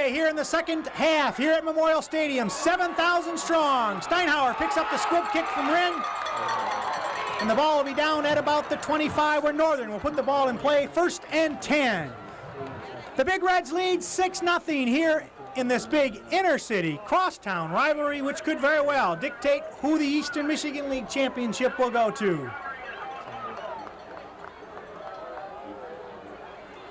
underway here in the second half here at Memorial Stadium. 7,000 strong. Steinhauer picks up the squib kick from Wren. And the ball will be down at about the 25 where Northern will put the ball in play. 1st and 10. The Big Reds lead 6-0 here in this big inner-city crosstown rivalry, which could very well dictate who the Eastern Michigan League Championship will go to.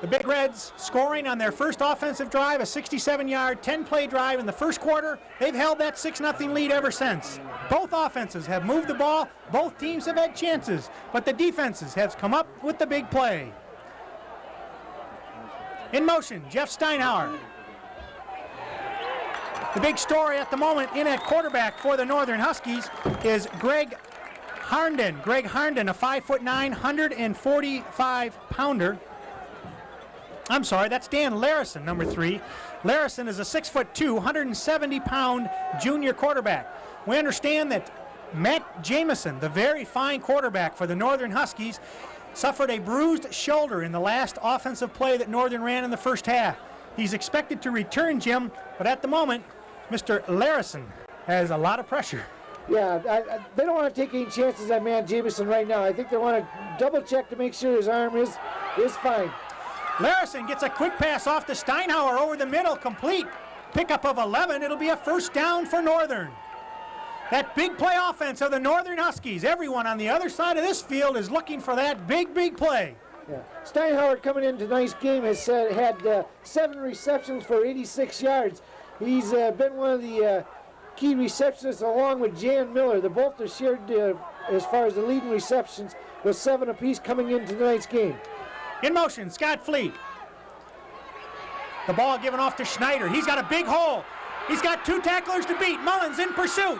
The Big Reds scoring on their first offensive drive, a 67-yard, 10-play drive in the first quarter. They've held that 6-0 lead ever since. Both offenses have moved the ball. Both teams have had chances, but the defenses have come up with the big play. In motion, Jeff Steinhauer. The big story at the moment in at quarterback for the Northern Huskies is Greg Harnden. Greg Harnden, a 5'9", 145-pounder. I'm sorry, that's Dan Larison, number 3. Larison is a 6'2", 170-pound junior quarterback. We understand that Matt Jamison, the very fine quarterback for the Northern Huskies, suffered a bruised shoulder in the last offensive play that Northern ran in the first half. He's expected to return, Jim, but at the moment, Mr. Larison has a lot of pressure. Yeah, they don't want to take any chances on Matt Jamison right now. I think they want to double check to make sure his arm is fine. Larison gets a quick pass off to Steinhauer over the middle, complete. Pickup of 11, it'll be a first down for Northern. That big play offense of the Northern Huskies. Everyone on the other side of this field is looking for that big play. Yeah. Steinhauer coming into tonight's game has had 7 receptions for 86 yards. He's been one of the key receptionists along with Jan Miller. They both have shared as far as the leading receptions with 7 apiece coming into tonight's game. In motion, Scott Fleet. The ball given off to Schneider. He's got a big hole. He's got 2 tacklers to beat. Mullins in pursuit.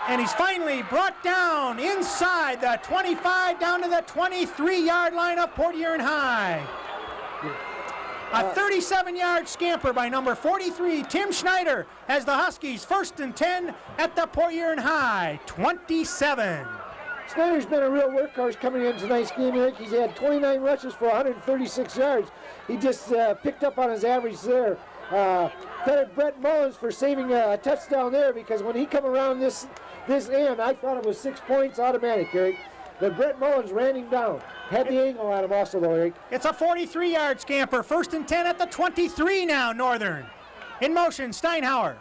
And he's finally brought down inside the 25 down to the 23-yard line of Port Huron High. A 37-yard scamper by number 43, Tim Schneider, as the Huskies 1st and 10 at the Port Huron High 27. Schneider's been a real workhorse coming in tonight's game, Eric. He's had 29 rushes for 136 yards. He just picked up on his average there. Credit Brett Mullins for saving a touchdown there, because when he come around this end, I thought it was 6 points automatic, Eric. But Brett Mullins ran him down. Had the angle on him also, though, Eric. It's a 43-yard scamper. 1st and 10 at the 23 now, Northern. In motion, Steinhauer.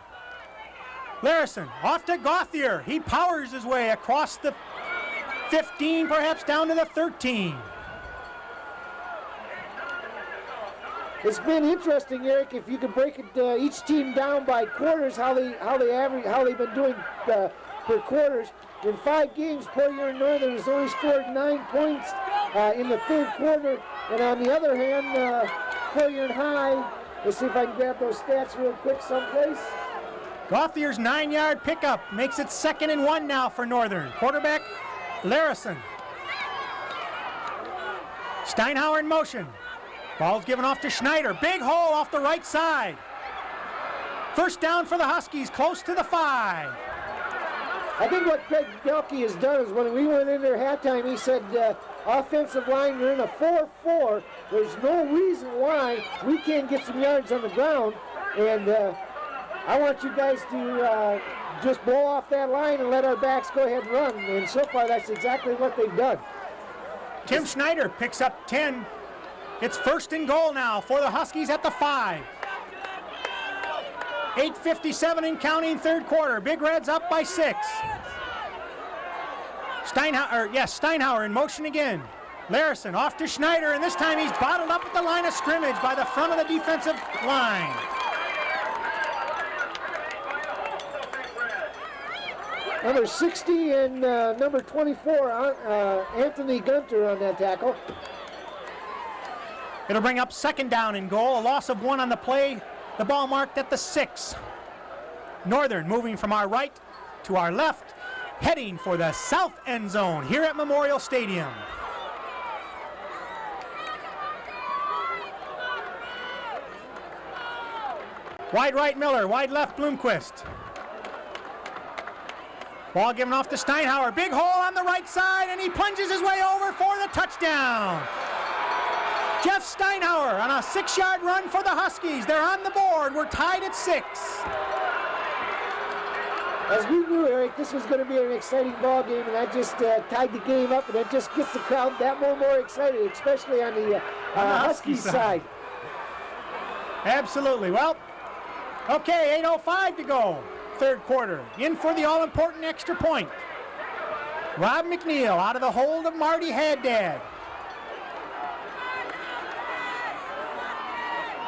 Larison off to Gauthier. He powers his way across the 15, perhaps down to the 13. It's been interesting, Eric, if you could break it, each team down by quarters, how they've been doing per quarters. In 5 games, Port Huron Northern has only scored 9 points in the 3rd quarter, and on the other hand, Port Huron High. Let's see if I can grab those stats real quick someplace. Gauthier's 9-yard pickup makes it 2nd and 1 now for Northern. Quarterback Larison. Steinhauer in motion. Ball's given off to Schneider. Big hole off the right side. First down for the Huskies, close to the 5. I think what Craig Gelke has done is when we went in there halftime, he said, offensive line, we're in a 4-4. There's no reason why we can't get some yards on the ground. And I want you guys to just blow off that line and let our backs go ahead and run. And so far, that's exactly what they've done. Tim Schneider picks up 10. It's 1st and goal now for the Huskies at the 5. 8:57 and counting, 3rd quarter. Big Reds up by 6. Steinhauer in motion again. Larison off to Schneider, and this time he's bottled up at the line of scrimmage by the front of the defensive line. Number 60 and number 24, Anthony Gunter on that tackle. It'll bring up 2nd down and goal. A loss of 1 on the play. The ball marked at the 6. Northern moving from our right to our left, heading for the south end zone here at Memorial Stadium. Wide right Miller, wide left Bloomquist. Ball given off to Steinhauer. Big hole on the right side, and he plunges his way over for the touchdown. Jeff Steinhauer on a 6-yard run for the Huskies. They're on the board. We're tied at 6. As we knew, Eric, this was going to be an exciting ball game, and that just tied the game up, and it just gets the crowd that more excited, especially on the Huskies side. Absolutely. Well, okay, 8:05 to go, third quarter. In for the all-important extra point. Rob McNeil out of the hold of Marty Haddad.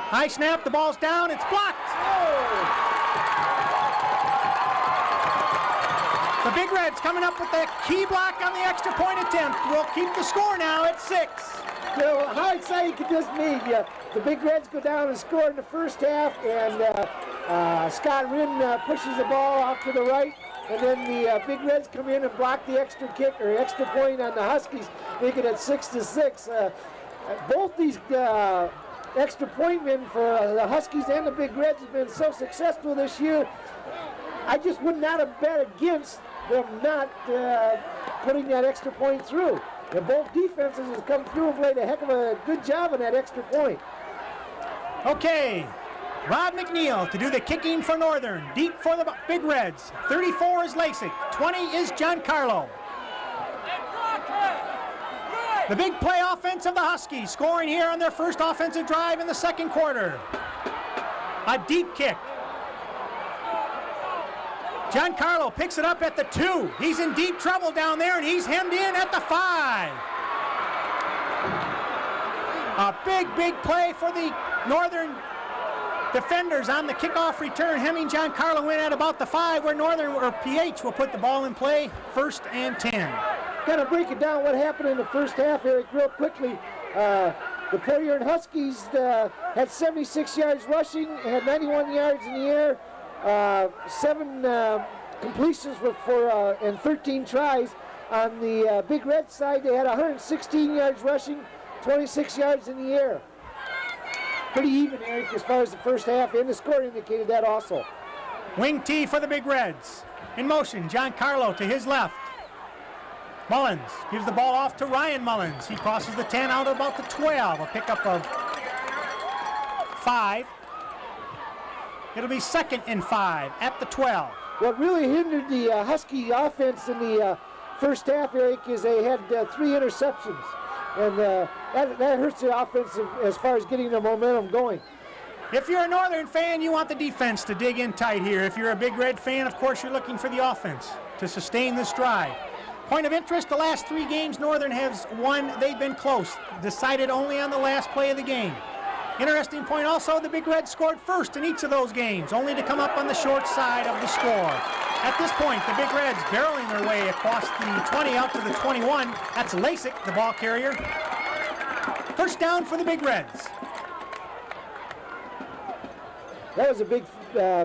High snap, the ball's down, it's blocked. Oh. The Big Reds coming up with the key block on the extra point attempt. We'll keep the score now at 6. You know, how exciting could this be? The Big Reds go down and score in the first half, and Scott Rinn pushes the ball off to the right, and then the Big Reds come in and block the extra kick or extra point on the Huskies, making it 6-6. Both these extra point men for the Huskies and the Big Reds have been so successful this year. I just would not have bet against them not putting that extra point through. And both defenses have come through and played a heck of a good job on that extra point. Okay, Rob McNeil to do the kicking for Northern. Deep for the Big Reds. 34 is Lasik. 20 is Giancarlo. The big play offense of the Huskies, scoring here on their first offensive drive in the second quarter. A deep kick. Giancarlo picks it up at the 2. He's in deep trouble down there, and he's hemmed in at the 5. A big play for the Northern defenders on the kickoff return, hemming Giancarlo in at about the 5, where Northern, or PH, will put the ball in play, 1st and 10. Kind of break it down what happened in the first half, Eric, real quickly. The Port Huron Huskies had 76 yards rushing, had 91 yards in the air. 7 completions and 13 tries. On the Big Red side, they had 116 yards rushing, 26 yards in the air. Pretty even, Eric, as far as the first half, and the score indicated that also. Wing T for the Big Reds. In motion, Giancarlo to his left. Mullins gives the ball off to Ryan Mullins. He crosses the 10 out about the 12, a pickup of 5. It'll be 2nd and 5 at the 12. What really hindered the Husky offense in the first half, Eric, is they had 3 interceptions. And that hurts the offense as far as getting the momentum going. If you're a Northern fan, you want the defense to dig in tight here. If you're a Big Red fan, of course, you're looking for the offense to sustain this drive. Point of interest, the last 3 games Northern has won. They've been close, decided only on the last play of the game. Interesting point also, the Big Reds scored first in each of those games, only to come up on the short side of the score. At this point, the Big Reds barreling their way across the 20 out to the 21. That's Lasik, the ball carrier. First down for the Big Reds. That was a big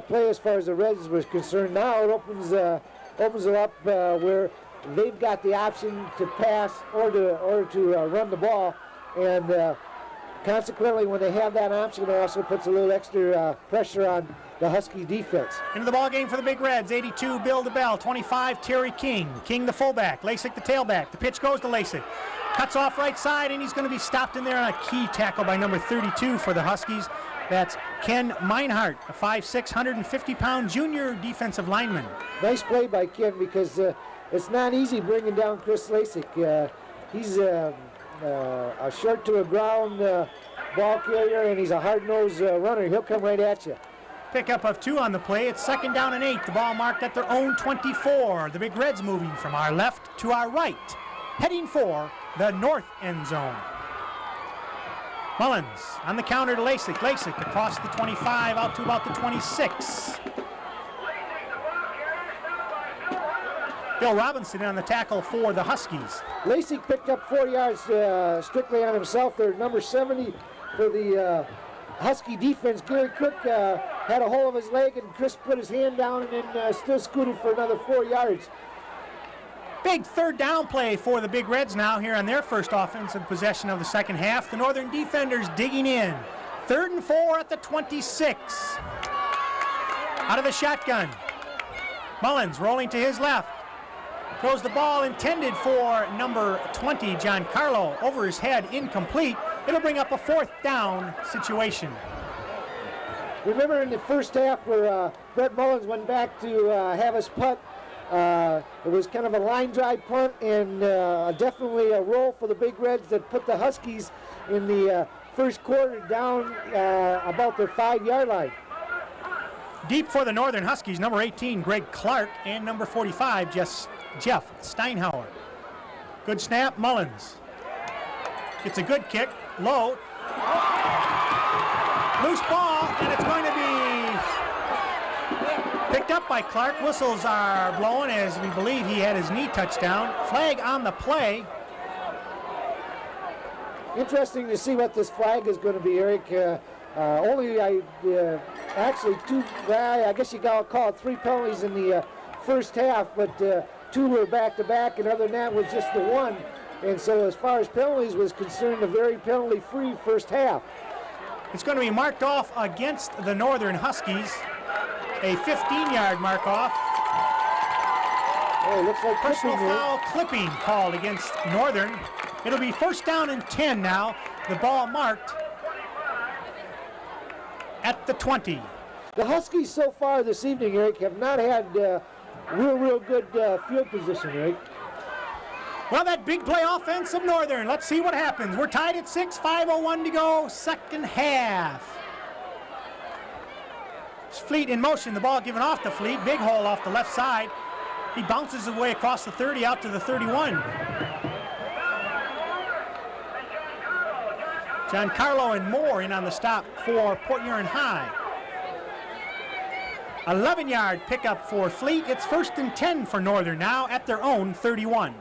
play as far as the Reds was concerned. Now it opens it up where they've got the option to pass or to run the ball, and consequently, when they have that option, it also puts a little extra pressure on the Husky defense. Into the ball game for the Big Reds, 82, Bill DeBell, 25, Terry King. King the fullback, Lasik the tailback. The pitch goes to Lasik. Cuts off right side, and he's going to be stopped in there on a key tackle by number 32 for the Huskies. That's Ken Meinhardt, a 5'6", 150-pound junior defensive lineman. Nice play by Ken, because it's not easy bringing down Chris Lasik. He's a short to a ground ball carrier, and he's a hard-nosed runner. He'll come right at you. Pickup of 2 on the play. It's 2nd down and 8. The ball marked at their own 24. The Big Reds moving from our left to our right, heading for the north end zone. Mullins on the counter to Lasik. Lasik across the 25 out to about the 26. Bill Robinson on the tackle for the Huskies. Lasik picked up 4 yards strictly on himself. They're number 70 for the Husky defense. Gary Cook had a hold of his leg, and Chris put his hand down and then still scooted for another 4 yards. Big 3rd down play for the Big Reds now here on their first offensive possession of the second half. The Northern defenders digging in. 3rd and 4 at the 26. Out of the shotgun. Mullins rolling to his left. Throws the ball intended for number 20, Giancarlo, over his head, incomplete. It'll bring up a 4th down situation. Remember in the first half where Brett Mullins went back to have us punt, it was kind of a line drive punt and definitely a roll for the Big Reds that put the Huskies in the first quarter down about their 5-yard line. Deep for the Northern Huskies, number 18, Greg Clark, and number 45, Jeff Steinhauer. Good snap, Mullins. Gets a good kick, low. Loose ball, and it's going to be picked up by Clark. Whistles are blowing as we believe he had his knee touchdown. Flag on the play. Interesting to see what this flag is going to be, Eric. Actually two, I guess you got to call it 3 penalties in the first half, but 2 were back-to-back, and other than that was just the 1. And so as far as penalties was concerned, a very penalty-free first half. It's going to be marked off against the Northern Huskies. A 15-yard mark-off. Oh, looks like personal foul clipping called against Northern. It'll be 1st down and 10 now. The ball marked at the 20. The Huskies so far this evening, Eric, have not had real good field position, Eric. Well, that big play offense of Northern. Let's see what happens. We're tied at 6, 5:01 to go, second half. It's Fleet in motion. The ball given off to Fleet. Big hole off the left side. He bounces his way across the 30 out to the 31. Giancarlo and Moore in on the stop for Port Huron High. 11-yard pickup for Fleet. It's 1st and 10 for Northern now at their own 31.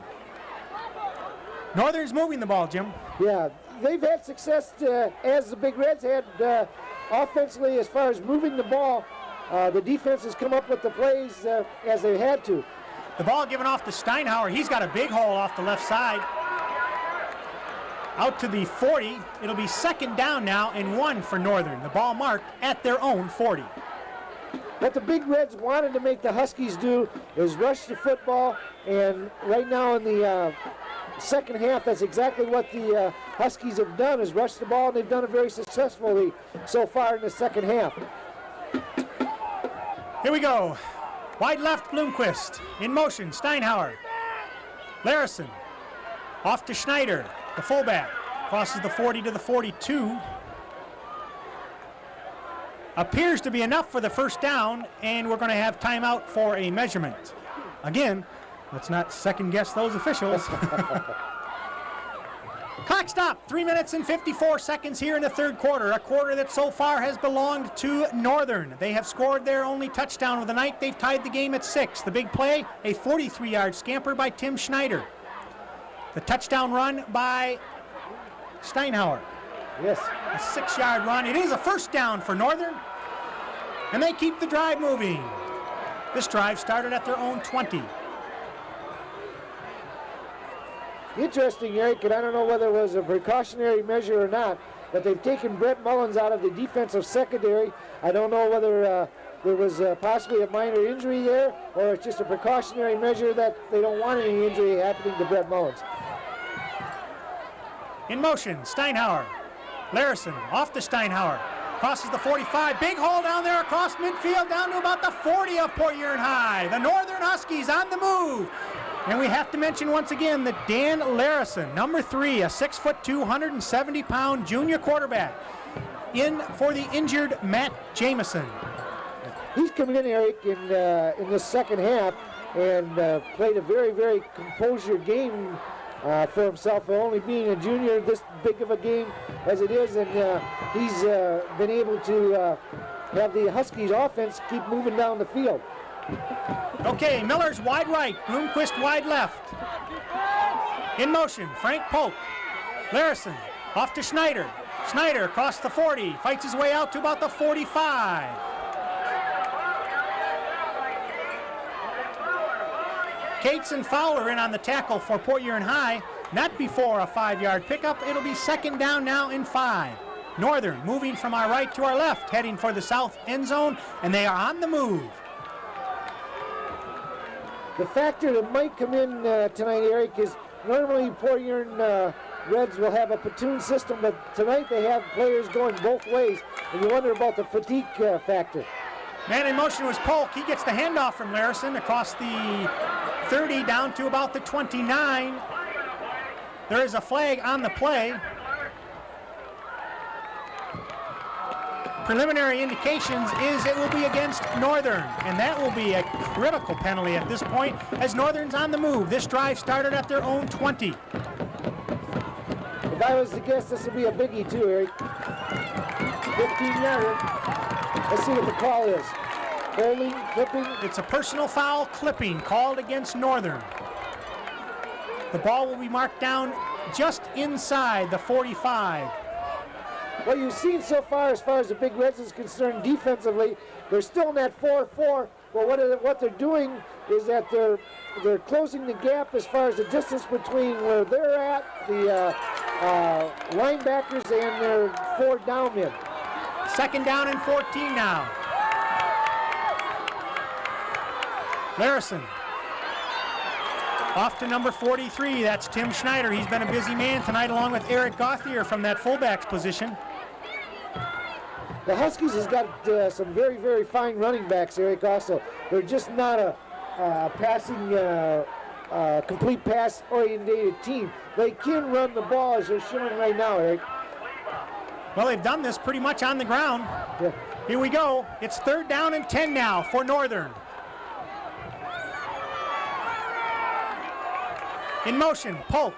Northern's moving the ball, Jim. Yeah, they've had success as the Big Reds had offensively as far as moving the ball. The defense has come up with the plays as they had to. The ball given off to Steinhauer. He's got a big hole off the left side. Out to the 40. It'll be 2nd down now and 1 for Northern. The ball marked at their own 40. What the Big Reds wanted to make the Huskies do is rush the football, and right now in the second half, that's exactly what the Huskies have done, is rush the ball, and they've done it very successfully so far in the second half. Here we go. Wide left, Bloomquist. In motion, Steinhauer. Larison. Off to Schneider, the fullback. Crosses the 40 to the 42. Appears to be enough for the 1st down, and we're going to have timeout for a measurement. Again, let's not second guess those officials. Clock stop, 3 minutes and 54 seconds here in the 3rd quarter, a quarter that so far has belonged to Northern. They have scored their only touchdown of the night. They've tied the game at 6. The big play, a 43-yard scamper by Tim Schneider. The touchdown run by Steinhauer. Yes. A 6-yard run. It is a 1st down for Northern, and they keep the drive moving. This drive started at their own 20. Interesting, Eric, and I don't know whether it was a precautionary measure or not, but they've taken Brett Mullins out of the defensive secondary. I don't know whether there was possibly a minor injury there, or it's just a precautionary measure that they don't want any injury happening to Brett Mullins. In motion, Steinhauer. Larison off to Steinhauer. Crosses the 45. Big hole down there across midfield down to about the 40 of Port Huron High. The Northern Huskies on the move. And we have to mention once again that Dan Larison, number 3, a 6'2", 170-pound junior quarterback, in for the injured Matt Jamison. He's coming in, Eric, in the second half and played a very composure game for himself, only being a junior, this big of a game as it is, and he's been able to have the Huskies offense keep moving down the field. Okay, Miller's wide right, Bloomquist wide left. In motion, Frank Polk. Larison off to Schneider. Schneider across the 40, fights his way out to about the 45. Cates and Fowler in on the tackle for Port Huron High. Not before a 5-yard pickup. It'll be 2nd down now and 5. Northern moving from our right to our left, heading for the south end zone, and they are on the move. The factor that might come in tonight, Eric, is normally Port Huron Reds will have a platoon system, but tonight they have players going both ways, and you wonder about the fatigue factor. Man in motion was Polk. He gets the handoff from Larison across the 30 down to about the 29. There is a flag on the play. Preliminary indications is it will be against Northern, and that will be a critical penalty at this point as Northern's on the move. This drive started at their own 20. If I was to guess, this will be a biggie too, Eric. 15-yarder. Let's see what the call is. Holding, clipping. It's a personal foul, clipping, called against Northern. The ball will be marked down just inside the 45. What you've seen so far as the Big Reds is concerned defensively, they're still in that 4-4. Well, what they're doing is that they're closing the gap as far as the distance between where they're at, the linebackers, and their 4 down men. Second down and 14 now. Larison off to number 43. That's Tim Schneider. He's been a busy man tonight along with Eric Gauthier from that fullback's position. The Huskies has got some very, very fine running backs, Eric, also. They're just not a passing, complete pass-oriented team. They can run the ball as they're showing right now, Eric. Well, they've done this pretty much on the ground. Yeah. Here we go. It's 3rd down and 10 now for Northern. In motion, Polk.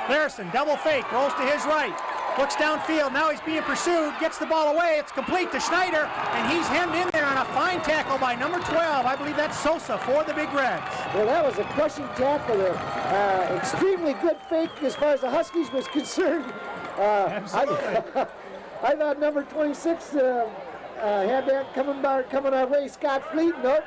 Larison, double fake, rolls to his right. Looks downfield, now he's being pursued, gets the ball away, it's complete to Schneider, and he's hemmed in there on a fine tackle by number 12. I believe that's Sosa for the Big Reds. Well, that was a crushing tackle there. Extremely good fake as far as the Huskies was concerned. Absolutely. I thought number 26 had that coming our way. Scott Fleet, nope.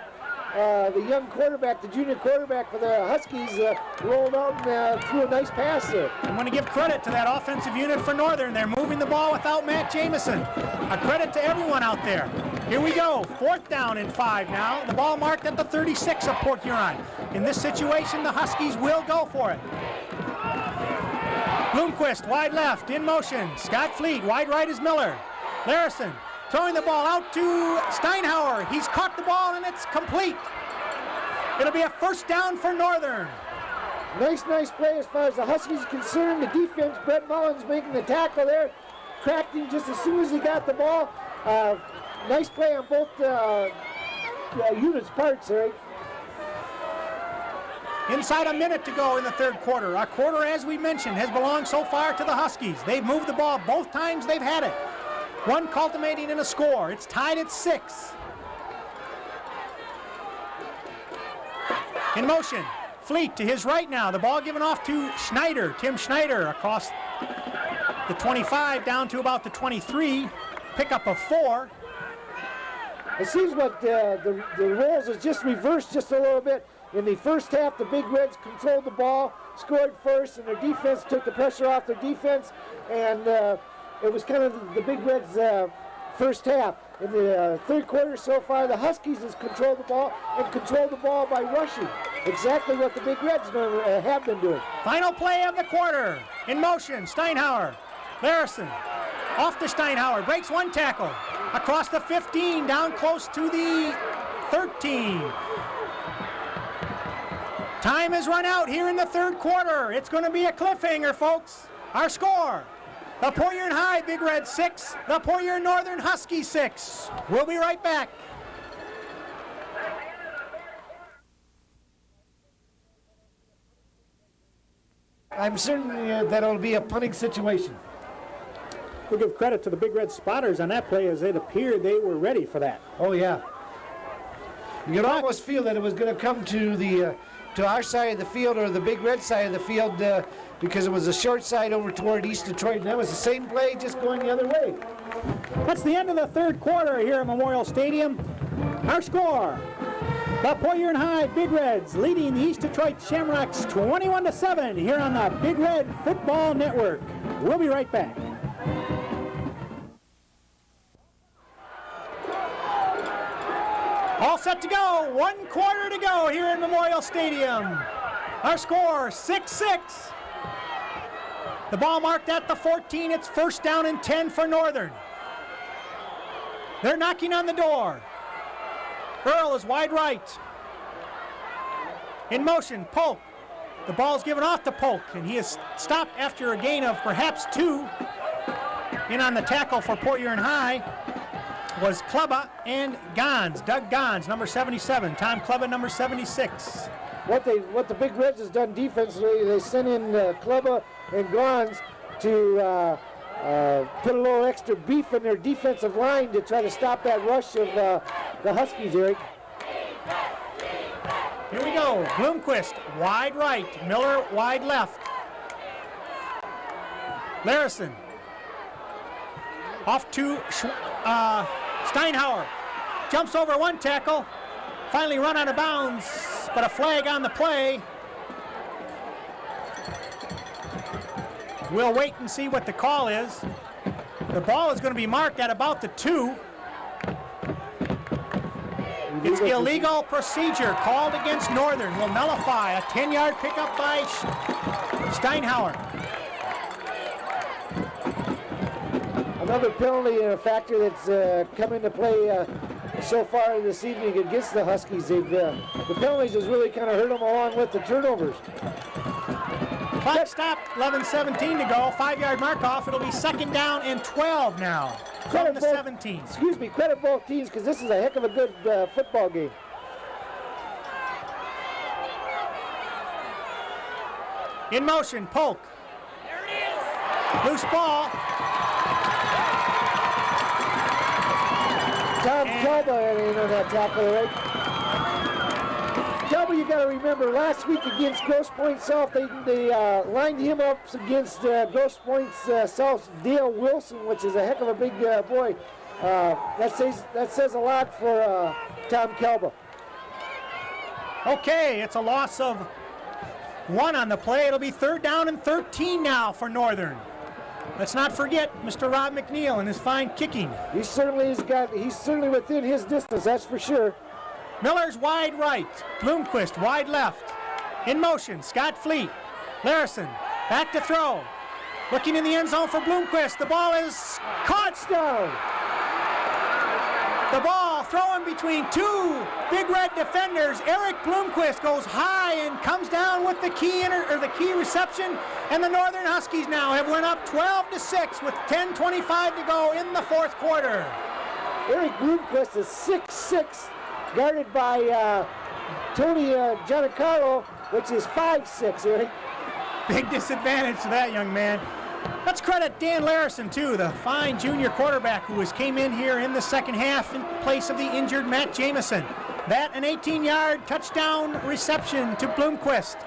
The young quarterback, the junior quarterback for the Huskies, rolled out and threw a nice pass there. I'm going to give credit to that offensive unit for Northern. They're moving the ball without Matt Jamison. A credit to everyone out there. Here we go. 4th down and 5 now. The ball marked at the 36 of Port Huron. In this situation, the Huskies will go for it. Bloomquist, wide left, in motion. Scott Fleet, wide right is Miller. Larison throwing the ball out to Steinhauer. He's caught the ball and it's complete. It'll be a 1st down for Northern. Nice play as far as the Huskies are concerned. The defense, Brett Mullins making the tackle there. Cracked him just as soon as he got the ball. Nice play on both units' parts, right? Inside a minute to go in the 3rd quarter. A quarter, as we mentioned, has belonged so far to the Huskies. They've moved the ball both times they've had it. One culminating in a score. It's tied at 6. In motion, Fleet to his right now. The ball given off to Schneider, Tim Schneider, across the 25 down to about the 23. Pickup of 4. It seems like the roles is just reversed just a little bit. In the first half, the Big Reds controlled the ball, scored first, and their defense took the pressure off their defense, and it was kind of the Big Reds' first half. In the 3rd quarter so far, the Huskies has controlled the ball and controlled the ball by rushing. Exactly what the Big Reds have been doing. Final play of the quarter. In motion, Steinhauer. Larison off to Steinhauer. Breaks one tackle. Across the 15, down close to the 13. Time has run out here in the 3rd quarter. It's going to be a cliffhanger, folks. Our score. The Port Huron High Big Red 6, the Port Huron Northern Husky 6. We'll be right back. I'm certain that it'll be a punting situation. We'll give credit to the Big Red spotters on that play, as it appeared they were ready for that. Oh, yeah. You could almost feel that it was going to come to our side of the field or the Big Red side of the field because it was a short side over toward East Detroit, and that was the same play just going the other way. That's the end of the 3rd quarter here at Memorial Stadium. Our score, the Port Huron High Big Reds leading the East Detroit Shamrocks 21-7 here on the Big Red Football Network. We'll be right back. All set to go. 1 quarter to go here in Memorial Stadium. Our score, 6-6. The ball marked at the 14. It's first down and 10 for Northern. They're knocking on the door. Earl is wide right. In motion, Polk. The ball's given off to Polk, and he is stopped after a gain of perhaps 2. In on the tackle for Port Huron High was Kleba and Gons. Doug Gons, number 77. Tom Kleba, number 76. What the Big Reds has done defensively, they sent in Kleba and Gons to put a little extra beef in their defensive line to try to stop that rush of the Huskies, Eric. Here we go. Bloomquist, wide right. Miller, wide left. Larison. Off to Steinhauer. Jumps over one tackle. Finally run out of bounds, but a flag on the play. We'll wait and see what the call is. The ball is going to be marked at about the 2. It's illegal procedure called against Northern. Will nullify a 10-yard pickup by Steinhauer. Another penalty and a factor that's come into play so far this evening against the Huskies. The penalties has really kind of hurt them along with the turnovers. Clock stopped, 11:17 to go, 5-yard mark off. It'll be second down and 12 now from the 17. Excuse me, credit both teams because this is a heck of a good football game. In motion, Polk. There it is. Loose ball. Tom Kelba in on that tackle, right? Kelba, you got to remember, last week against Grosse Pointe South, they lined him up against Grosse Pointe South's Dale Wilson, which is a heck of a big boy. That says a lot for Tom Kelba. Okay, it's a loss of 1 on the play. It'll be third down and 13 now for Northern. Let's not forget Mr. Rob McNeil and his fine kicking. He's certainly within his distance, that's for sure. Miller's wide right. Bloomquist wide left. In motion, Scott Fleet. Larison back to throw. Looking in the end zone for Bloomquist. The ball is caught. Down. The ball thrown between 2 Big Red defenders. Eric Bloomquist goes high and comes down with the key reception. And the Northern Huskies now have went up 12-6 with 10:25 to go in the fourth quarter. Eric Bloomquist is 6'6", guarded by Tony Giancarlo, which is 5'6", Eric. Big disadvantage to that young man. Let's credit Dan Larison, too, the fine junior quarterback who came in here in the second half in place of the injured Matt Jamison. That an 18-yard touchdown reception to Bloomquist.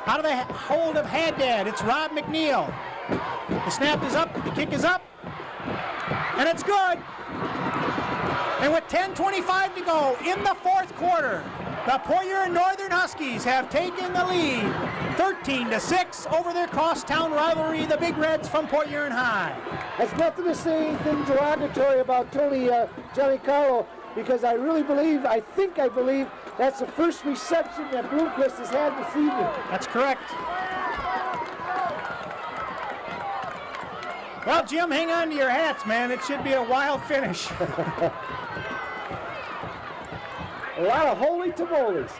Out of the hold of Haddad, it's Rob McNeil. The snap is up, the kick is up, and it's good. And with 10:25 to go in the fourth quarter, the Port Huron Northern Huskies have taken the lead 13-6 over their crosstown rivalry, the Big Reds from Port Huron High. That's nothing to say anything derogatory about Tony Giancarlo, because I believe that's the first reception that Bloomquist has had this evening. That's correct. Well, Jim, hang on to your hats, man. It should be a wild finish. A lot of holy tamales.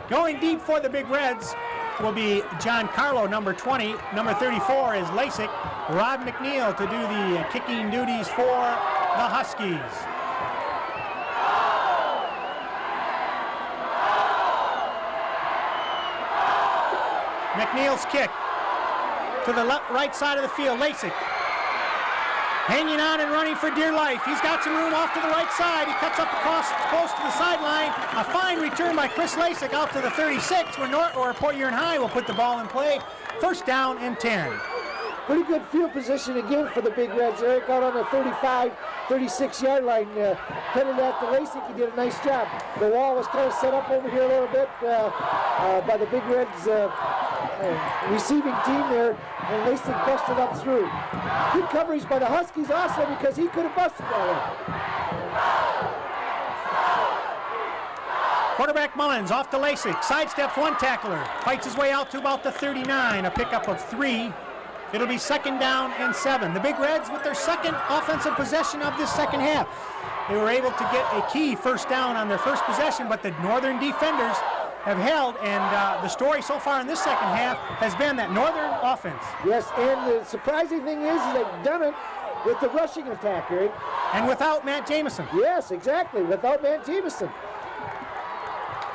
Going deep for the Big Reds will be John Carlo, number 20. Number 34 is Lasik. Rob McNeil to do the kicking duties for the Huskies. McNeil's kick to the right side of the field. Lasik hanging on and running for dear life. He's got some room off to the right side. He cuts up across close to the sideline. A fine return by Chris Lasik out to the 36 where Port Huron High will put the ball in play. First down and 10. Pretty good field position again for the Big Reds. Eric out on the 35, 36-yard line. Headed at the Lasik, he did a nice job. The wall was kind of set up over here a little bit by the Big Reds receiving team there, and Lasik busted up through. Good coverage by the Huskies also, because he could have busted that one. Quarterback Mullins off to Lasik, sidesteps one tackler, fights his way out to about the 39, a pickup of 3 It'll be 2nd down and 7. The Big Reds with their second offensive possession of this second half. They were able to get a key first down on their first possession, but the Northern defenders have held, and the story so far in this second half has been that Northern offense. Yes, and the surprising thing is they've done it with the rushing attack, Eric. And without Matt Jamison. Yes, exactly, without Matt Jamison.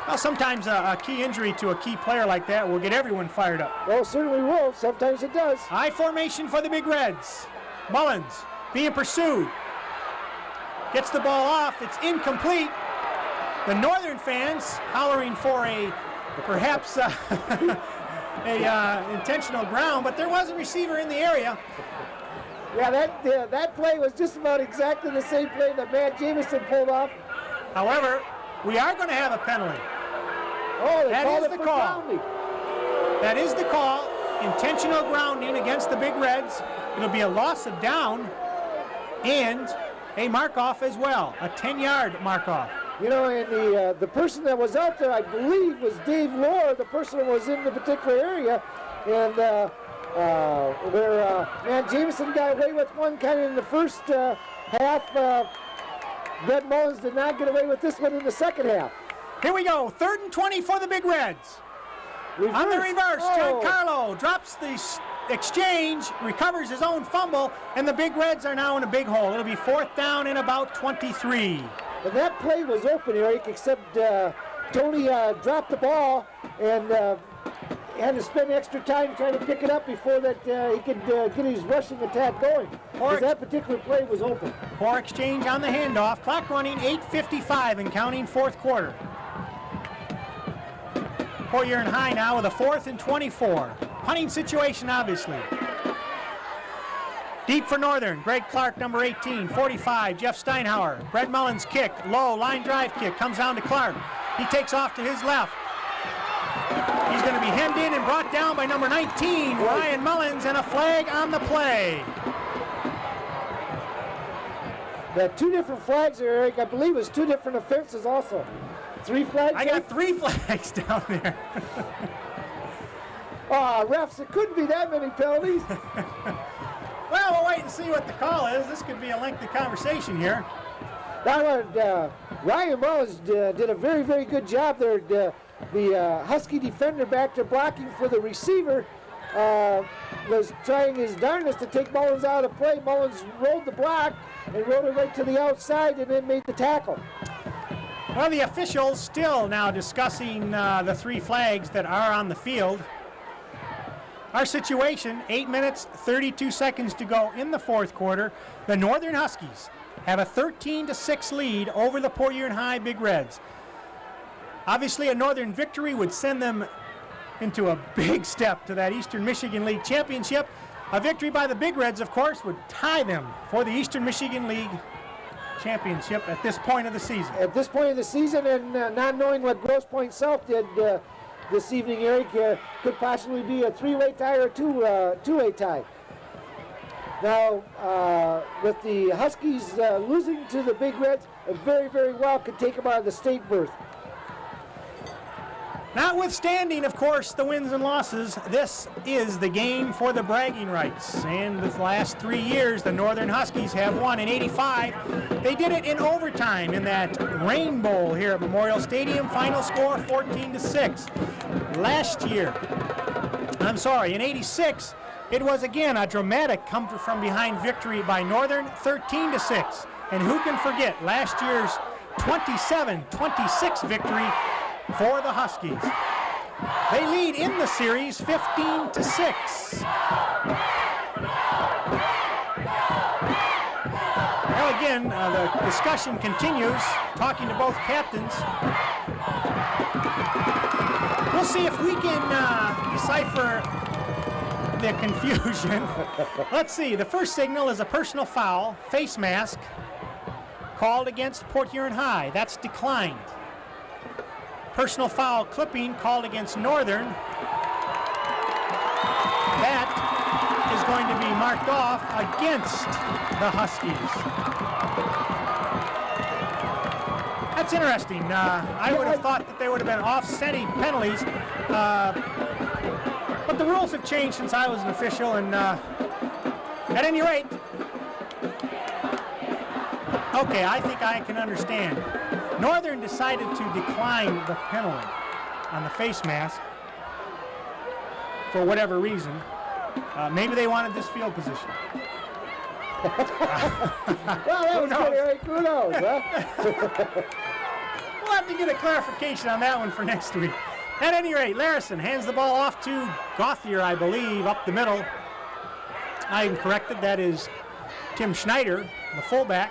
Well, sometimes a key injury to a key player like that will get everyone fired up. Well, certainly will. Sometimes it does. High formation for the Big Reds. Mullins being pursued. Gets the ball off. It's incomplete. The Northern fans hollering for a perhaps intentional ground, but there was a receiver in the area. Yeah, that play was just about exactly the same play that Matt Jamison pulled off. However, we are going to have a penalty. Oh, they That called is it the for call. grounding. That is the call. Intentional grounding against the Big Reds. It'll be a loss of down and a mark-off as well, a 10-yard mark-off. You know, and the person that was out there, I believe, was Dave Lohr, the person that was in the particular area, and where Matt Jamison got away with one kind of in the first half. Brett Mullins did not get away with this one in the second half. Here we go, 3rd and 20 for the Big Reds. On the reverse, Oh. Giancarlo drops the exchange, recovers his own fumble, and the Big Reds are now in a big hole. It'll be 4th down and about 23. And that play was open, Eric, except Tony dropped the ball and had to spend extra time trying to pick it up before that he could get his rushing attack going. Because that particular play was open. Poor exchange on the handoff. Clock running, 8:55 and counting, 4th quarter. Port Huron High now with a 4th and 24. Punting situation, obviously. Deep for Northern. Greg Clark, number 18. 45, Jeff Steinhauer. Brett Mullins kick. Low line drive kick. Comes down to Clark. He takes off to his left. He's going to be hemmed in and brought down by number 19, Ryan Mullins, and a flag on the play. The 2 different flags there, Eric. I believe it was 2 different offenses also. 3 flags? I got 3 flags down there. Oh, refs, it couldn't be that many penalties. Well, we'll wait and see what the call is. This could be a lengthy conversation here. Ryan Mullins did a very, very good job there. The Husky defender back there blocking for the receiver was trying his darndest to take Mullins out of play. Mullins rolled the block and rolled it right to the outside and then made the tackle. Well, the officials still now discussing the 3 flags that are on the field. Our situation, 8 minutes, 32 seconds to go in the 4th quarter. The Northern Huskies have a 13-6 lead over the Port Huron High Big Reds. Obviously, a Northern victory would send them into a big step to that Eastern Michigan League championship. A victory by the Big Reds, of course, would tie them for the Eastern Michigan League championship at this point of the season. At this point of the season, and not knowing what Grosse Pointe South did this evening, Eric, could possibly be a 3-way tie or a two-way tie. Now, with the Huskies losing to the Big Reds, it very, very well could take them out of the state berth. Notwithstanding, of course, the wins and losses, this is the game for the bragging rights. And the last 3 years, the Northern Huskies have won. In '85, they did it in overtime in that Rain Bowl here at Memorial Stadium. Final score 14-6. Last year, in '86, it was again a dramatic come from behind victory by Northern, 13-6. And who can forget last year's 27-26 victory for the Huskies. They lead in the series 15-6. Well, again, the discussion continues, talking to both captains. We'll see if we can decipher the confusion. Let's see, the first signal is a personal foul, face mask, called against Port Huron High. That's declined. Personal foul clipping called against Northern. That is going to be marked off against the Huskies. That's interesting. I would have thought that they would have been offsetting penalties. But But the rules have changed since I was an official, and at any rate, okay, I think I can understand. Northern decided to decline the penalty on the face mask for whatever reason. Maybe they wanted this field position. Well, that was good, Eric. Who knows, huh? We'll have to get a clarification on that one for next week. At any rate, Larison hands the ball off to Gauthier, I believe, up the middle. I am corrected. That is Tim Schneider, the fullback.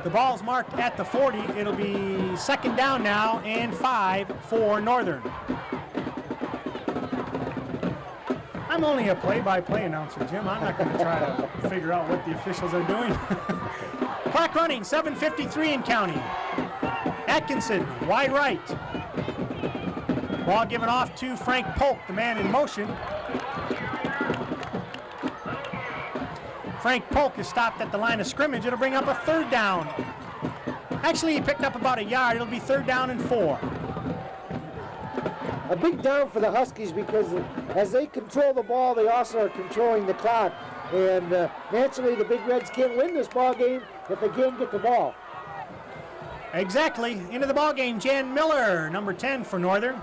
The ball's marked at the 40. It'll be second down now and 5 for Northern. I'm only a play-by-play announcer, Jim. I'm not going to try to figure out what the officials are doing. Clock running, 7:53 in counting. Atkinson, wide right. Ball given off to Frank Polk, the man in motion. Frank Polk is stopped at the line of scrimmage. It'll bring up a third down. Actually, he picked up about a yard. It'll be third down and 4. A big down for the Huskies because as they control the ball, they also are controlling the clock. And naturally, the Big Reds can't win this ball game if they can't get the ball. Exactly. Into the ball game, Jan Miller, number 10 for Northern.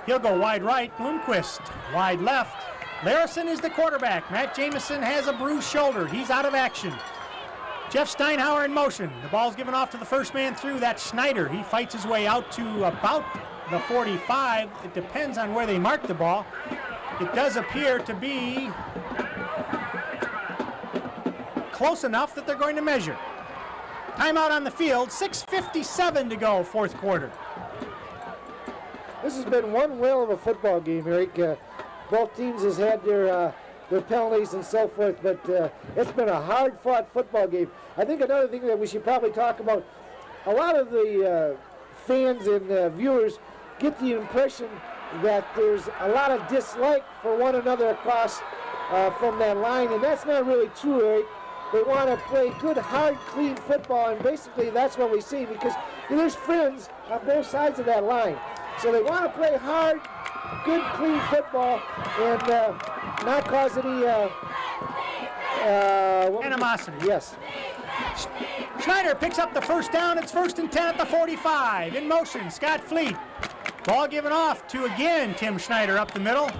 He'll go wide right. Bloomquist wide left. Larison is the quarterback. Matt Jamison has a bruised shoulder. He's out of action. Jeff Steinhauer in motion. The ball's given off to the first man through. That's Schneider. He fights his way out to about the 45. It depends on where they mark the ball. It does appear to be close enough that they're going to measure. Timeout on the field, 6:57 to go, fourth quarter. This has been one whale of a football game, Eric. Both teams has had their penalties and so forth, but it's been a hard-fought football game. I think another thing that we should probably talk about, a lot of the fans and viewers get the impression that there's a lot of dislike for one another across from that line, and that's not really true, Eric. They want to play good, hard, clean football, and basically that's what we see because there's friends on both sides of that line. So they want to play hard, good, clean football and not cause any animosity. Yes. Schneider picks up the first down. It's 1st and 10 at the 45. In motion, Scott Fleet. Ball given off to, again, Tim Schneider up the middle.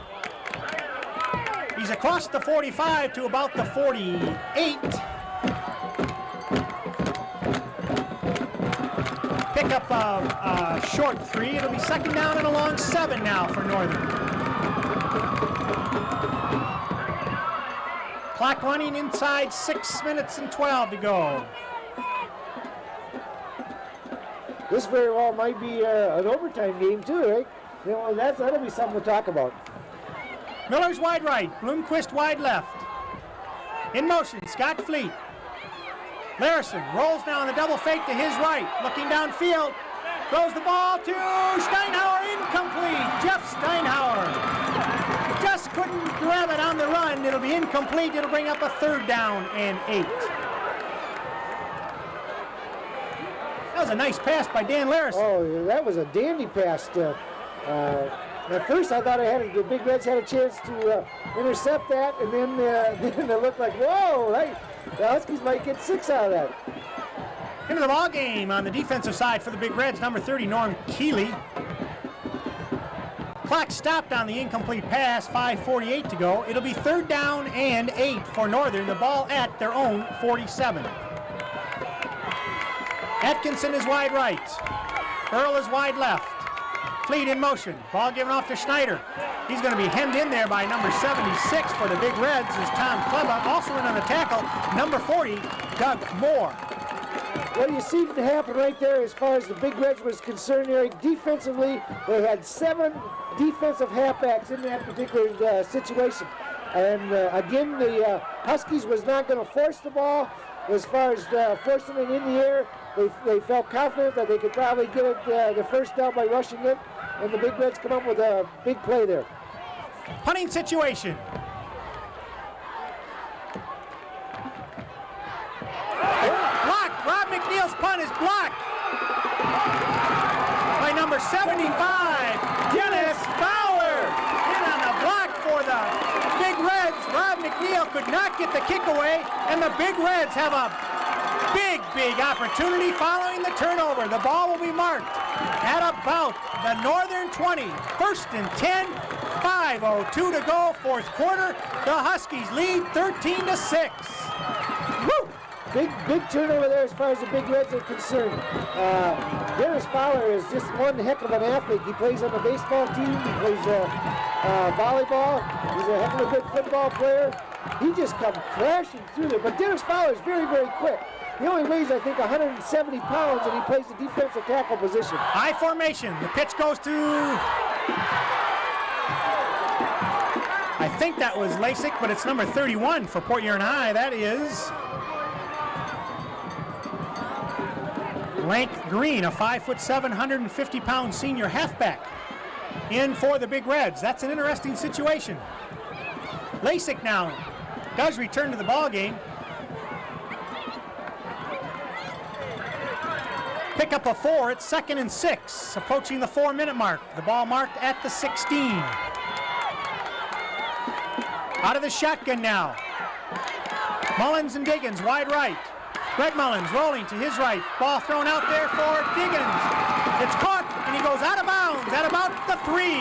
He's across the 45 to about the 48. Pick up a short 3. It'll be second down and a long 7 now for Northern. Clock running inside 6 minutes and 12 to go. This very well might be an overtime game too, right? You know, that'll be something to talk about. Miller's wide right, Bloomquist wide left. In motion, Scott Fleet. Larison rolls now on the double fake to his right, looking downfield, throws the ball to Steinhauer, incomplete. Jeff Steinhauer just couldn't grab it on the run. It'll be incomplete. It'll bring up a third down and 8. That was a nice pass by Dan Larison. Oh, that was a dandy pass. At first, I thought the Big Reds had a chance to intercept that, and then it looked like, whoa, the Huskies might get 6 out of that. Into the ball game on the defensive side for the Big Reds, number 30, Norm Keeley. Clock stopped on the incomplete pass, 5:48 to go. It'll be third down and 8 for Northern, the ball at their own 47. Atkinson is wide right. Earl is wide left. Fleet in motion. Ball given off to Schneider. He's going to be hemmed in there by number 76 for the Big Reds is Tom Kleba. Also in on the tackle, number 40, Doug Moore. What you see to happen right there as far as the Big Reds was concerned, Eric, defensively, they had 7 defensive halfbacks in that particular situation. And again, the Huskies was not going to force the ball as far as forcing it in the air. They felt confident that they could probably get it the first down by rushing it, and the Big Reds come up with a big play there. Punting situation. Blocked. Rob McNeil's punt is blocked by number 75. Dennis Fowler in on the block for the Big Reds. Rob McNeil could not get the kick away, and the Big Reds have a big opportunity following the turnover. The ball will be marked at about the Northern 20. First and 10, 5:02 to go, fourth quarter. The Huskies lead 13-6. Woo! Big turnover there as far as the Big Reds are concerned. Dennis Fowler is just one heck of an athlete. He plays on the baseball team. He plays volleyball. He's a heck of a good football player. He just comes crashing through there. But Dennis Fowler is very quick. He only weighs, I think, 170 pounds, and he plays the defensive tackle position. High formation. The pitch goes to... I think that was Lasik, but it's number 31 for Port Huron High. That is... Lank Green, a 5'7", 150-pound senior halfback, in for the Big Reds. That's an interesting situation. Lasik now does return to the ball game. Pick up a 4. It's 2nd and 6, approaching the 4-minute mark. The ball marked at the 16. Out of the shotgun now. Mullins and Diggins, wide right. Brett Mullins rolling to his right. Ball thrown out there for Diggins. It's caught, and he goes out of bounds at about the 3.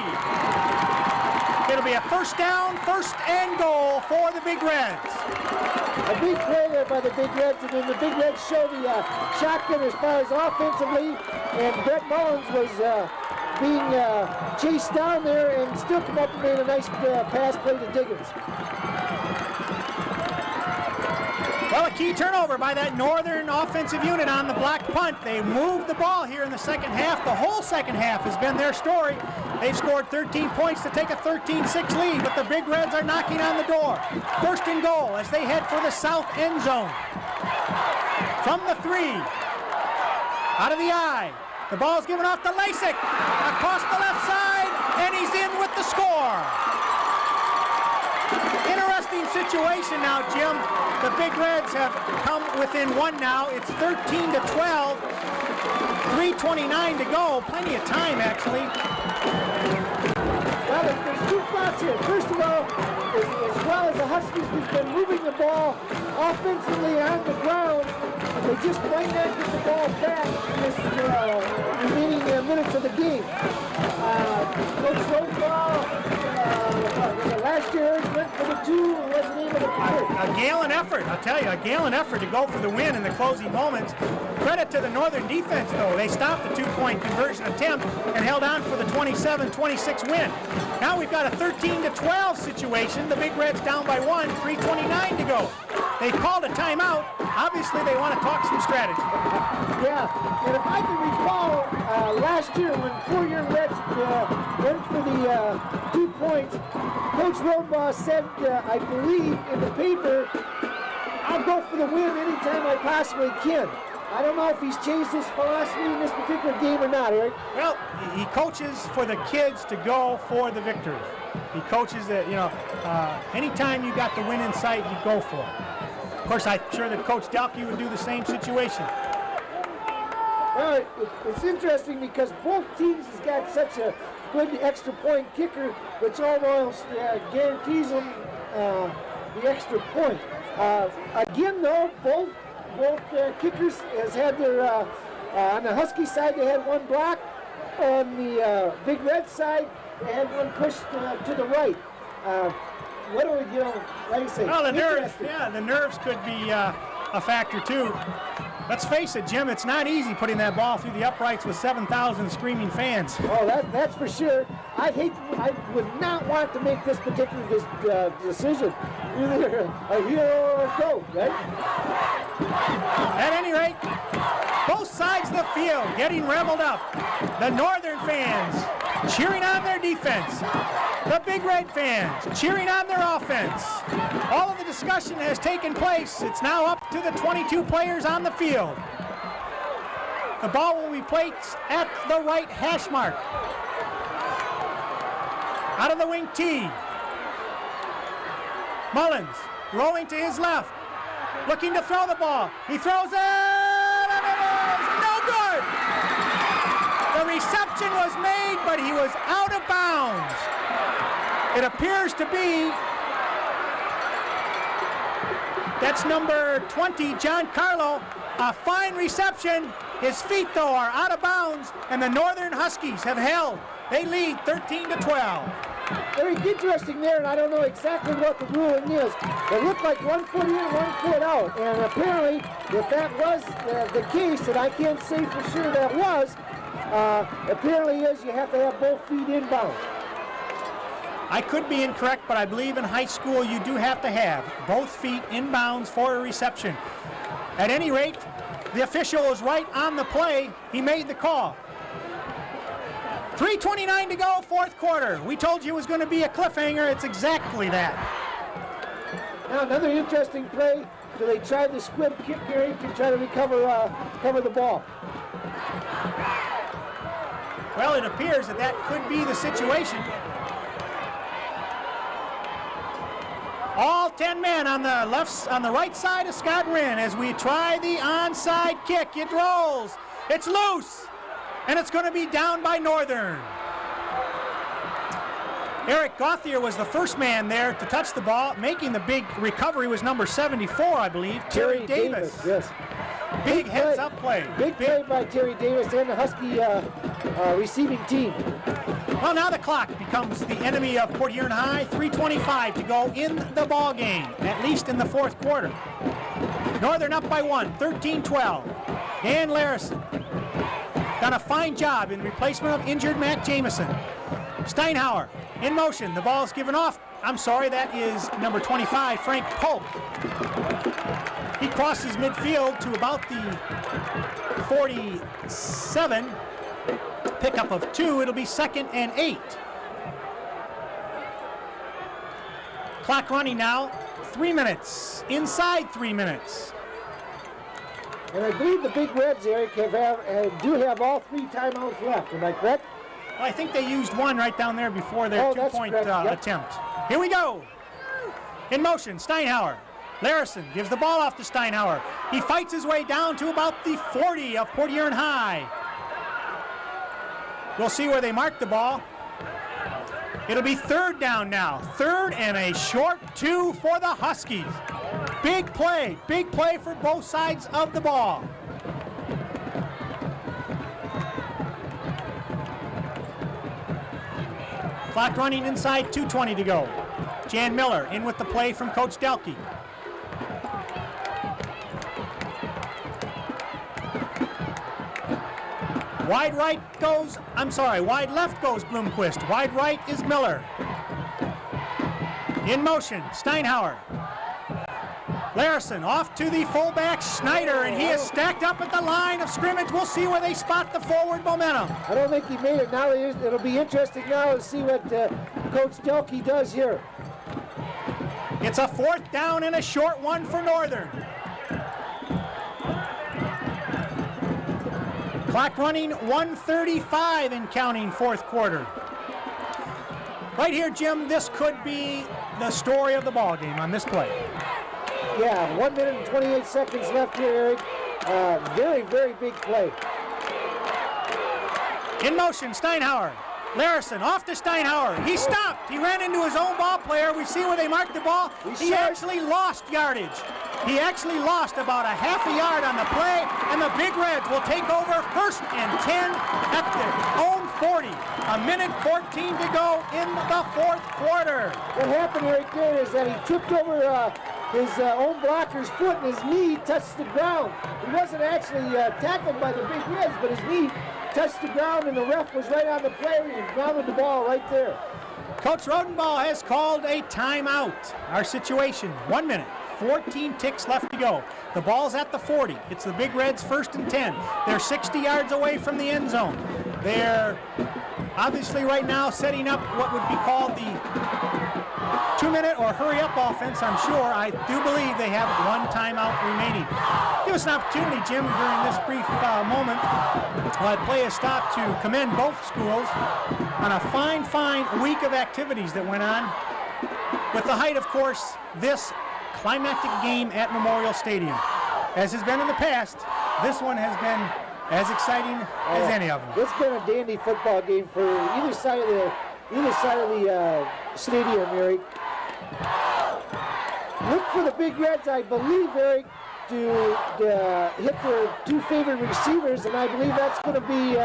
It'll be a first down, first and goal for the Big Reds. A big play there by the Big Reds, and then the Big Reds show the shotgun as far as offensively, and Brett Mullins was being chased down there and still come up and made a nice pass play to Diggins. Well, a key turnover by that Northern offensive unit on the block punt. They moved the ball here in the second half. The whole second half has been their story. They've scored 13 points to take a 13-6 lead, but the Big Reds are knocking on the door. First and goal as they head for the south end zone. From the 3, out of the eye. The ball's given off to Lasik, across the left side, and he's in with the score. Interesting situation now, Jim. The Big Reds have come within 1 now. It's 13-12. 3:29 to go. Plenty of time, actually. Well, there's 2 thoughts here. First of all, as well as the Huskies have been moving the ball offensively on the ground, they just might not get the ball back in this remaining minutes of the game. Coach Rosenball, last year went for the 2 and wasn't able to convert. A gallant effort, I'll tell you, a gallant effort to go for the win in the closing moments. Credit to the Northern defense, though. They stopped the 2-point conversion attempt and held on for the 27-26 win. Now we've got a 13-12 situation. The Big Reds down by 1, 3:29 to go. They called a timeout. Obviously, they want to talk some strategy. Yeah, and if I can recall, last year when Port Huron Reds went for the 2 points, Coach Rosenbaugh said, I believe in the paper, I'll go for the win anytime I possibly can. I don't know if he's changed his philosophy in this particular game or not, Eric. Well, he coaches for the kids to go for the victory. He coaches that, anytime you got the win in sight, you go for it. Of course, I'm sure that Coach Delkey would do the same situation. Well, it's interesting because both teams has got such a good extra point kicker, which almost guarantees them the extra point. Again, though, both kickers has had their, on the Husky side, they had 1 block. On the Big Red side, they had 1 push to the right. What do we, like I say? Well, the nerves could be a factor too. Let's face it, Jim, it's not easy putting that ball through the uprights with 7,000 screaming fans. Oh, that's for sure. I would not want to make this particular decision. Either a hero or a goat, right? At any rate, both sides of the field getting reveled up. The Northern fans cheering on their defense. The Big Red fans cheering on their offense. All of the discussion has taken place. It's now up to the 22 players on the field. The ball will be placed at the right hash mark. Out of the wing T. Mullins rolling to his left. Looking to throw the ball. He throws it, and it is no good. The reception reception was made, but he was out of bounds. It appears to be, that's number 20, John Carlo. A fine reception. His feet, though, are out of bounds, and the Northern Huskies have held. They lead 13-12. Very interesting there, and I don't know exactly what the ruling is. It looked like 1 foot in, 1 foot out, and apparently, if that was the case, and I can't say for sure that was, apparently is you have to have both feet inbound. I could be incorrect, but I believe in high school you do have to have both feet inbounds for a reception. At any rate, the official was right on the play. He made the call. 3:29 to go, fourth quarter. We told you it was going to be a cliffhanger. It's exactly that. Now another interesting play. So they tried the squib kick there to try to cover the ball. Well, it appears that that could be the situation. All 10 men on the right side of Scott Wren as we try the onside kick. It rolls. It's loose. And it's going to be down by Northern. Eric Gauthier was the first man there to touch the ball. Making the big recovery was number 74, I believe, Terry Davis. Yes. Big heads-up play. Big play by Terry Davis and the Husky receiving team. Well, now the clock becomes the enemy of Port Huron High. 3:25 to go in the ball game, at least in the fourth quarter. Northern up by 1, 13-12. Dan Larison done a fine job in replacement of injured Matt Jamison. Steinhauer in motion. The ball's given off. I'm sorry, that is number 25, Frank Polk. He crosses midfield to about the 47. Pickup of 2. It'll be 2nd and 8. Clock running now. 3 minutes. Inside 3 minutes. And I believe the Big Reds, Eric, do have all 3 timeouts left. Am I correct? Well, I think they used one right down there before their two-point attempt. Here we go. In motion, Steinhauer. Larison gives the ball off to Steinhauer. He fights his way down to about the 40 of Port Huron High. We'll see where they mark the ball. It'll be 3rd down now. 3rd and a short 2 for the Huskies. Big play for both sides of the ball. Clock running inside, 2:20 to go. Jan Miller in with the play from Coach Delkey. Wide left goes Bloomquist. Wide right is Miller. In motion, Steinhauer. Larison off to the fullback, Schneider, and he is stacked up at the line of scrimmage. We'll see where they spot the forward momentum. I don't think he made it. Now it'll be interesting now to see what Coach Delkey does here. It's a 4th down and a short one for Northern. Clock running, 1:35 and counting, fourth quarter. Right here, Jim, this could be the story of the ball game on this play. Yeah, 1 minute and 28 seconds left here, Eric. Very, very big play. In motion, Steinhauer. Larison off to Steinhauer. He stopped. He ran into his own ball player. We see where they marked the ball. He actually lost yardage. He actually lost about a half a yard on the play, and the Big Reds will take over 1st and 10 at their own 40. 1:14 to go in the fourth quarter. What happened right there is that he tripped over his own blocker's foot, and his knee touched the ground. He wasn't actually tackled by the Big Reds, but his knee touched the ground, and the ref was right on the play and grounded the ball right there. Coach Rodenbaugh has called a timeout. Our situation, 1 minute, 14 ticks left to go. The ball's at the 40. It's the Big Reds 1st and 10. They're 60 yards away from the end zone. They're obviously right now setting up what would be called the 2-minute or hurry-up offense, I'm sure. I do believe they have 1 timeout remaining. Give us an opportunity, Jim, during this brief moment while I play a stop to commend both schools on a fine week of activities that went on. With the height, of course, this climactic game at Memorial Stadium. As has been in the past, this one has been as exciting as any of them. It's been a dandy football game for either side of the stadium, Eric. Look for the Big Reds, I believe, Eric, to hit their two favorite receivers, and I believe that's going to be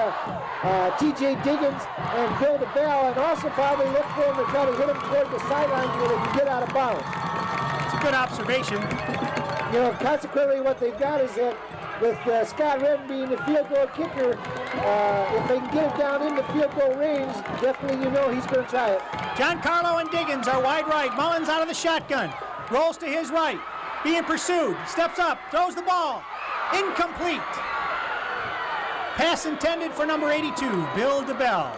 T.J. Diggins and Bill DeBell, and also probably look for them to try to hit them toward the sidelines where they can get out of bounds. It's a good observation. You know, consequently, what they've got is that with Scott Redden being the field goal kicker, if they can get it down into field goal range, definitely you know he's going to try it. Giancarlo and Diggins are wide right. Mullins out of the shotgun. Rolls to his right. Being pursued. Steps up. Throws the ball. Incomplete. Pass intended for number 82, Bill DeBell.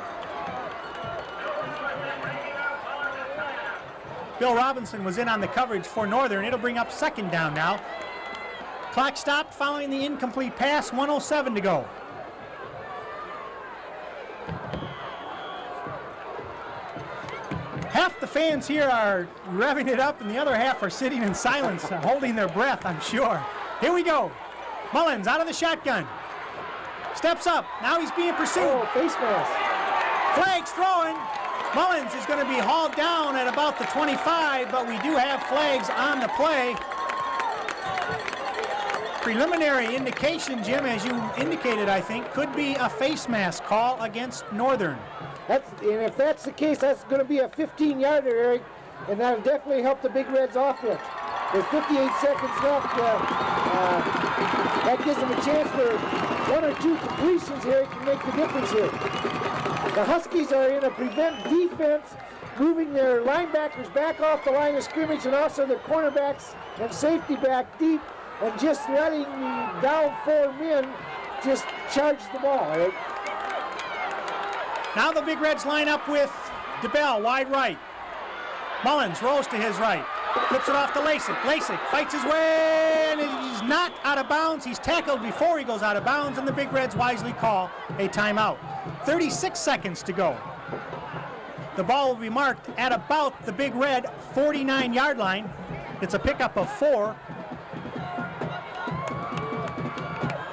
Bill Robinson was in on the coverage for Northern. It'll bring up second down now. Clock stopped following the incomplete pass, 1:07 to go. Half the fans here are revving it up and the other half are sitting in silence, holding their breath, I'm sure. Here we go. Mullins out of the shotgun. Steps up. Now he's being pursued. Oh, face mask. Flags throwing. Mullins is going to be hauled down at about the 25, but we do have flags on the play. Preliminary indication, Jim, as you indicated, I think, could be a face mask call against Northern. And if that's the case, that's going to be a 15-yarder, Eric, and that'll definitely help the Big Reds offense. With 58 seconds left, that gives them a chance for one or two completions here to make the difference here. The Huskies are in a prevent defense, moving their linebackers back off the line of scrimmage and also their cornerbacks and safety back deep, and just letting down four men just charge the ball, Eric. Now the Big Reds line up with DeBell, wide right. Mullins rolls to his right. Flips it off to Lasik. Lasik fights his way, and he's not out of bounds. He's tackled before he goes out of bounds, and the Big Reds wisely call a timeout. 36 seconds to go. The ball will be marked at about the Big Red 49-yard line. It's a pickup of 4.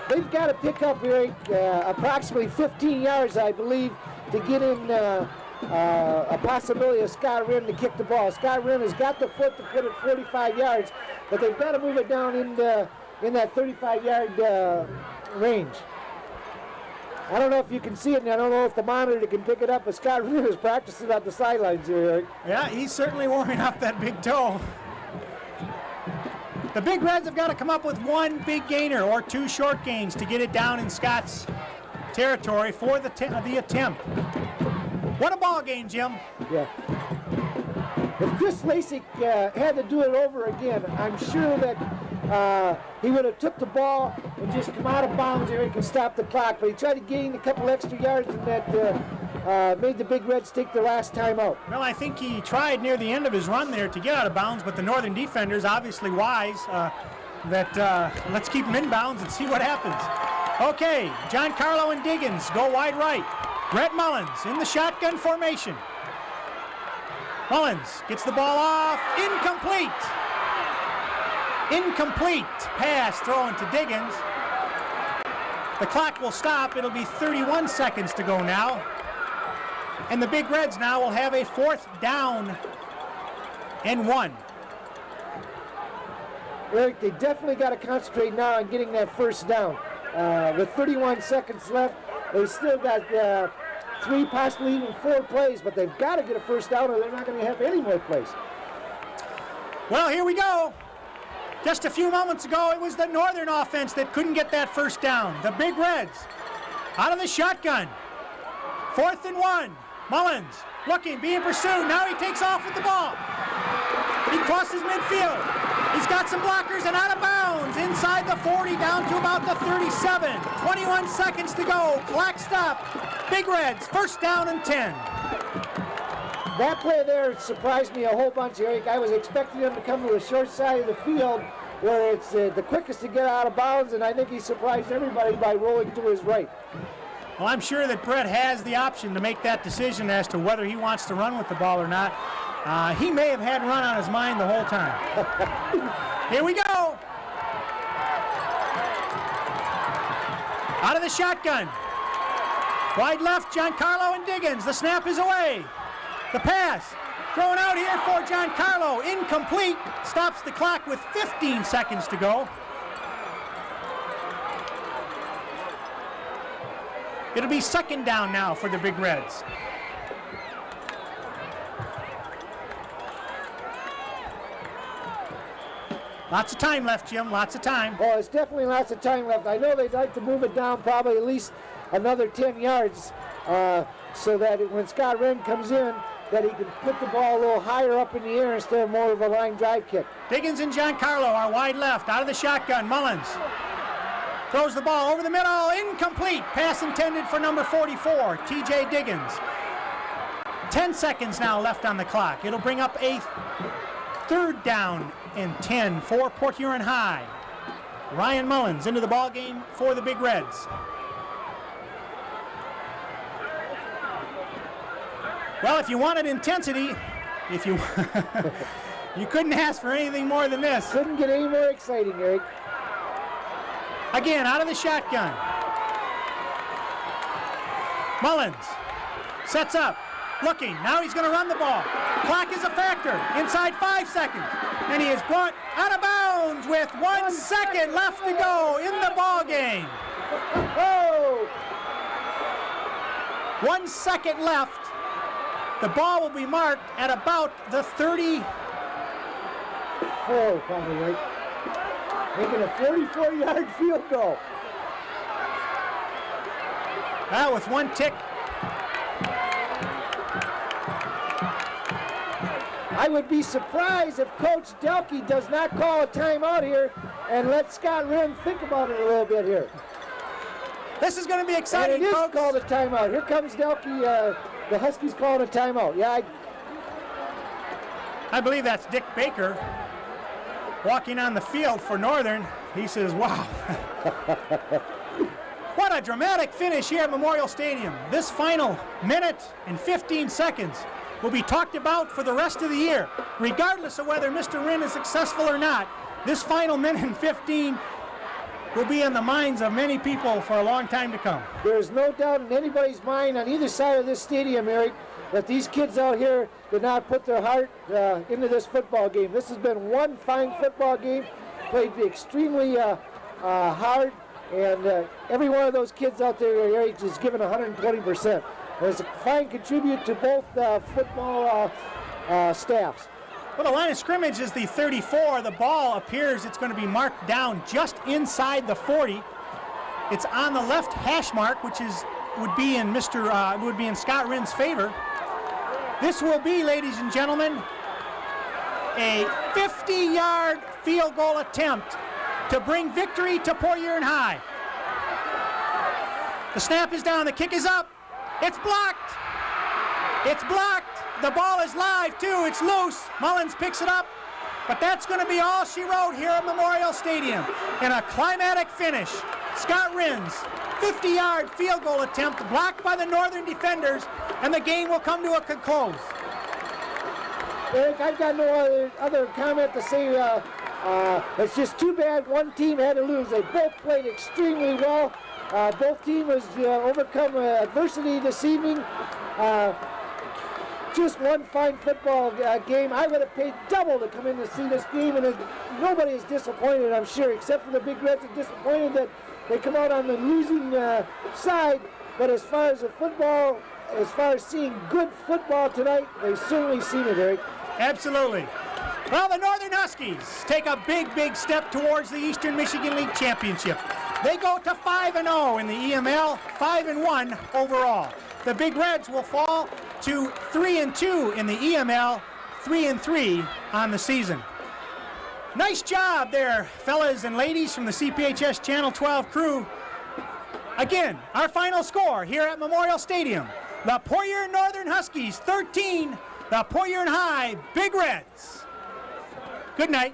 They've got to pick up, Eric, approximately 15 yards, I believe, to get in a possibility of Scott Wren to kick the ball. Scott Wren has got the foot to put it 45 yards, but they've got to move it down in that 35-yard range. I don't know if you can see it, and I don't know if the monitor can pick it up, but Scott Wren is practicing at the sidelines here, Eric. Yeah, he's certainly warming up that big toe. The Big Reds have got to come up with one big gainer or two short gains to get it down in Scott's territory for the attempt. What a ball game, Jim. Yeah. If Chris Lasik had to do it over again, I'm sure that he would have took the ball and just come out of bounds here and could stop the clock. But he tried to gain a couple extra yards, and that made the Big Reds take their last time out. Well, I think he tried near the end of his run there to get out of bounds, but the Northern defenders, obviously wise, let's keep him in bounds and see what happens. Okay, Giancarlo and Diggins go wide right. Brett Mullins in the shotgun formation. Mullins gets the ball off. Incomplete. Incomplete pass thrown to Diggins. The clock will stop. It'll be 31 seconds to go now. And the Big Reds now will have a 4th down and 1. Eric, they definitely got to concentrate now on getting that first down. With 31 seconds left, they still got 3, possibly even 4 plays, but they've got to get a first down or they're not going to have any more plays. Well, here we go. Just a few moments ago, it was the Northern offense that couldn't get that first down. The Big Reds out of the shotgun. 4th and 1. Mullins looking, being pursued. Now he takes off with the ball. He crosses midfield. He's got some blockers and out of bounds inside the 40 down to about the 37. 21 seconds to go. Clock stop. Big Reds, 1st down and 10. That play there surprised me a whole bunch, Eric. I was expecting him to come to the short side of the field where it's the quickest to get out of bounds, and I think he surprised everybody by rolling to his right. Well, I'm sure that Brett has the option to make that decision as to whether he wants to run with the ball or not. He may have had run on his mind the whole time. Here we go. Out of the shotgun. Wide left, Giancarlo and Diggins. The snap is away. The pass. Thrown out here for Giancarlo. Incomplete. Stops the clock with 15 seconds to go. It'll be second down now for the Big Reds. Lots of time left, Jim. Lots of time. Well, there's definitely lots of time left. I know they'd like to move it down probably at least another 10 yards so that when Scott Wren comes in, that he can put the ball a little higher up in the air instead of more of a line drive kick. Diggins and Giancarlo are wide left. Out of the shotgun, Mullins throws the ball over the middle. Incomplete. Pass intended for number 44, TJ Diggins. 10 seconds now left on the clock. It'll bring up a third down and 10 for Port Huron High. Ryan Mullins into the ball game for the Big Reds. Well, if you wanted intensity, you couldn't ask for anything more than this. Couldn't get any more exciting, Eric. Again, out of the shotgun. Mullins sets up, looking. Now he's going to run the ball. Clock is a factor. Inside 5 seconds. And he is brought out of bounds with 1 second left to go in the ball game. Oh! 1 second left. The ball will be marked at about the 34, probably, right? Making a 44-yard field goal. Well, with one tick. I would be surprised if Coach Delkey does not call a timeout here and let Scott Wren think about it a little bit here. This is going to be exciting, and it is folks. Called a timeout. Here comes Delkey. The Huskies calling a timeout. Yeah, I believe that's Dick Baker walking on the field for Northern. He says, wow. What a dramatic finish here at Memorial Stadium. This final minute and 15 seconds will be talked about for the rest of the year. Regardless of whether Mr. Wren is successful or not, this final minute and 15 will be in the minds of many people for a long time to come. There's no doubt in anybody's mind on either side of this stadium, Eric, that these kids out here did not put their heart into this football game. This has been one fine football game, played extremely hard, and every one of those kids out there, Eric, is given 120%. It's a fine contribute to both football staffs. Well, the line of scrimmage is the 34. The ball appears it's going to be marked down just inside the 40. It's on the left hash mark, which would be in Scott Wren's favor. This will be, ladies and gentlemen, a 50-yard field goal attempt to bring victory to Port Huron High. The snap is down. The kick is up. It's blocked. It's blocked. The ball is live, too. It's loose. Mullins picks it up. But that's going to be all she wrote here at Memorial Stadium in a climatic finish. Scott Wren's 50-yard field goal attempt blocked by the Northern defenders, and the game will come to a close. Eric, I've got no other comment to say. It's just too bad one team had to lose. They both played extremely well. Both teams overcome adversity this evening. Just one fine football game. I would have paid double to come in to see this game, and nobody is disappointed, I'm sure, except for the Big Reds are disappointed that they come out on the losing side. But as far as the football, as far as seeing good football tonight, they've certainly seen it, Eric. Absolutely. Well, the Northern Huskies take a big step towards the Eastern Michigan League Championship. They go to 5-0 in the EML, 5-1 overall. The Big Reds will fall to 3-2 in the EML, 3-3 on the season. Nice job there, fellas and ladies from the CPHS Channel 12 crew. Again, our final score here at Memorial Stadium. The Port Huron Northern Huskies 13, the Port Huron High Big Reds. Good night.